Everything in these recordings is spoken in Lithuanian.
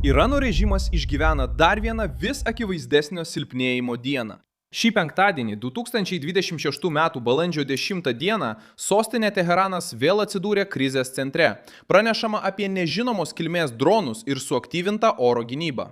Irano režimas išgyvena dar vieną vis akivaizdesnio silpnėjimo dieną. Šį penktadienį, 2026 m. balandžio 10 d. sostinė Teheranas vėl atsidūrė krizės centre. Pranešama apie nežinomos kilmės dronus ir suaktyvintą oro gynybą.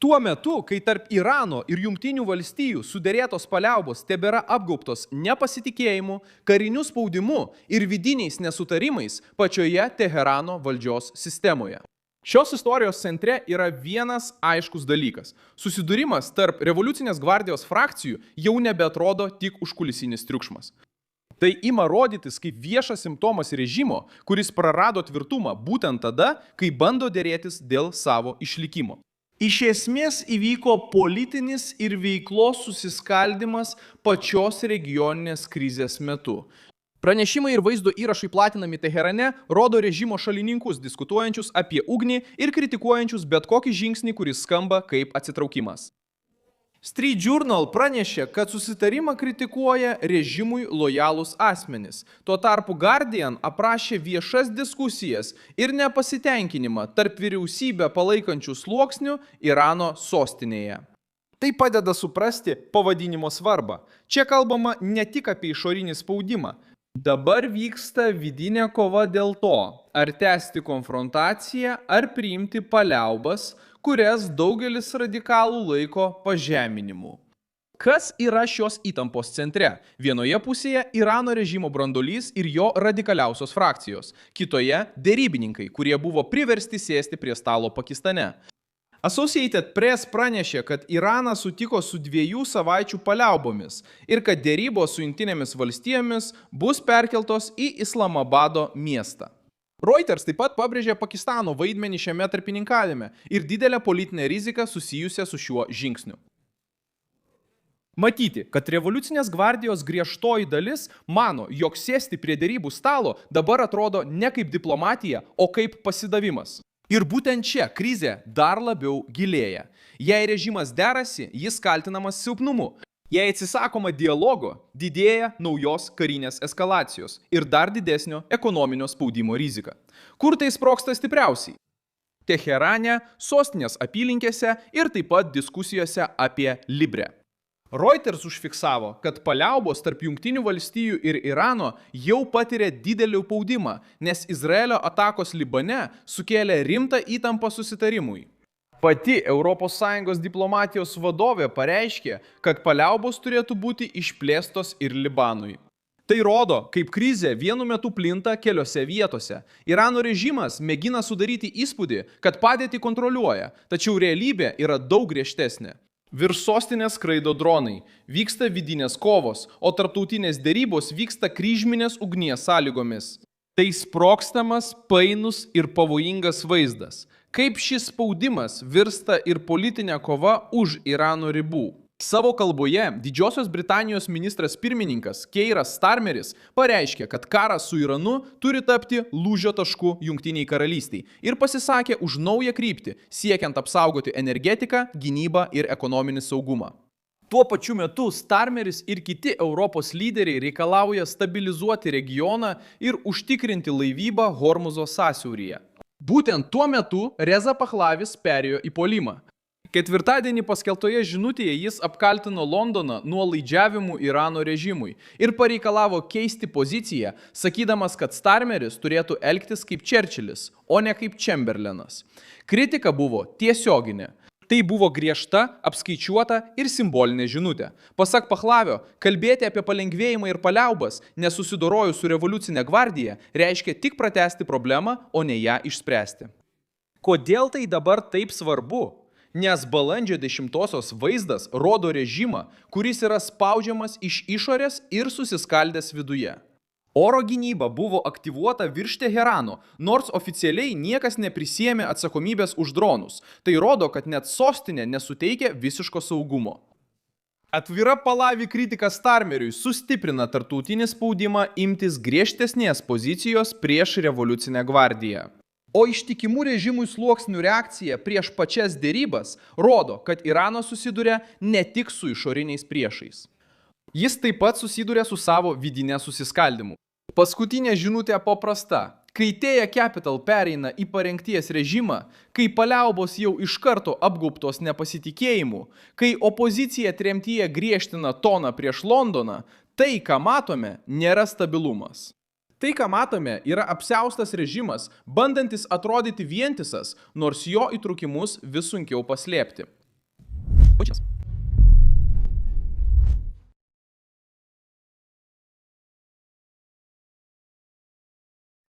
Tuo metu, kai tarp Irano ir Jungtinių valstijų suderėtos paliaubos tebėra apgaubtos nepasitikėjimu, kariniu spaudimu ir vidiniais nesutarimais pačioje Teherano valdžios sistemoje. Šios istorijos centre yra vienas aiškus dalykas. Susidūrimas tarp revoliucinės gvardijos frakcijų jau nebeatrodo tik užkulisinis triukšmas. Tai ima rodytis kaip viešas simptomas režimo, kuris prarado tvirtumą būtent tada, kai bando dėrėtis dėl savo išlikimo. Iš esmės įvyko politinis ir veiklos susiskaldimas pačios regioninės krizės metu. Pranešimai ir vaizdo įrašai platinami Teherane rodo režimo šalininkus diskutuojančius apie ugnį ir kritikuojančius bet kokį žingsnį, kuris skamba kaip atsitraukimas. Street Journal pranešė, kad susitarimą kritikuoja režimui lojalūs asmenys. Tuo tarpu Guardian aprašė viešas diskusijas ir nepasitenkinimą tarp vyriausybę palaikančių sluoksnių Irano sostinėje. Tai padeda suprasti pavadinimo svarbą. Čia kalbama ne tik apie išorinį spaudimą. Dabar vyksta vidinė kova dėl to, ar tęsti konfrontaciją, ar priimti paliaubas, kurias daugelis radikalų laiko pažeminimu. Kas yra šios įtampos centre? Vienoje pusėje Irano režimo branduolys ir jo radikaliausios frakcijos, kitoje derybininkai, kurie buvo priversti sėsti prie stalo Pakistane. Associated Press pranešė, kad Iranas sutiko su 2 savaičių paliaubomis ir kad dėrybos su Jungtinėmis valstijomis bus perkeltos į Islamabado miestą. Reuters taip pat pabrėžė Pakistano vaidmenį šiame tarpininkavime ir didelę politinę riziką susijusią su šiuo žingsniu. Matyti, kad revoliucinės gvardijos griežtoji dalis mano, jog sėsti prie dėrybų stalo dabar atrodo ne kaip diplomatija, o kaip pasidavimas. Ir būtent čia krizė dar labiau gilėja. Jei režimas derasi, jis kaltinamas silpnumu. Jei atsisakoma dialogo, didėja naujos karinės eskalacijos ir dar didesnio ekonominio spaudimo rizika. Kur tai sprogsta stipriausiai? Teherane, sostinės apylinkėse ir taip pat diskusijose apie Libre. Reuters užfiksavo, kad paliaubos tarp Jungtinių valstijų ir Irano jau patiria didelį spaudimą, nes Izraelio atakos Libane sukėlė rimtą įtampą susitarimui. Pati ES diplomatijos vadovė pareiškė, kad paliaubos turėtų būti išplėstos ir Libanui. Tai rodo, kaip krizė vienu metu plinta keliose vietose. Irano režimas mėgina sudaryti įspūdį, kad padėtį kontroliuoja, tačiau realybė yra daug griežtesnė. Virš sostinės skraido dronai, vyksta vidinės kovos, o tarptautinės dėrybos vyksta kryžminės ugnies sąlygomis. Tai sprogstamas, painus ir pavojingas vaizdas. Kaip šis spaudimas virsta ir politinė kova už Irano ribų. Savo kalboje Didžiosios Britanijos ministras pirmininkas Keiras Starmeris pareiškė, kad karas su Iranu turi tapti lūžio tašku Jungtiniai karalystiai ir pasisakė už naują kryptį, siekiant apsaugoti energetiką, gynybą ir ekonominį saugumą. Tuo pačiu metu Starmeris ir kiti Europos lyderiai reikalauja stabilizuoti regioną ir užtikrinti laivybą Hormuzo sąsiauryje. Būtent tuo metu Reza Pahlavis perėjo į puolimą. Ketvirtadienį paskelbtoje žinutėje jis apkaltino Londoną nuolaidžiavimu Irano režimui ir pareikalavo keisti poziciją, sakydamas, kad Starmeris turėtų elgtis kaip Čerčilis, o ne kaip Čemberlenas. Kritika buvo tiesioginė. Tai buvo griežta, apskaičiuota ir simbolinė žinutė. Pasak Pahlavio, kalbėti apie palengvėjimą ir paliaubas, nesusidorojus su revoliucinė gvardija, reiškia tik pratęsti problemą, o ne ją išspręsti. Kodėl tai dabar taip svarbu? Nes balandžio 10-osios vaizdas rodo režimą, kuris yra spaudžiamas iš išorės ir susiskaldęs viduje. Oro gynyba buvo aktyvuota virš Teherano, nors oficialiai niekas neprisiėmė atsakomybės už dronus. Tai rodo, kad net sostinė nesuteikia visiško saugumo. Atvira Pahlavi kritika Starmeriui sustiprina tarptautinį spaudimą imtis griežtesnės pozicijos prieš revoliucinę gvardiją. O ištikimų režimui sluoksnių reakcija prieš pačias dėrybas rodo, kad Iranas susiduria ne tik su išoriniais priešais. Jis taip pat susiduria su savo vidinė susiskaldimu. Paskutinė žinutė paprasta. Kai Tėja Capital pereina į parengties režimą, kai paliaubos jau iš karto apgaubtos nepasitikėjimu, kai opozicija tremtyje griežtina toną prieš Londoną, tai, ką matome, nėra stabilumas. Tai, ką matome, yra apsiaustas režimas, bandantis atrodyti vientisas, nors jo įtrukimus vis sunkiau paslėpti.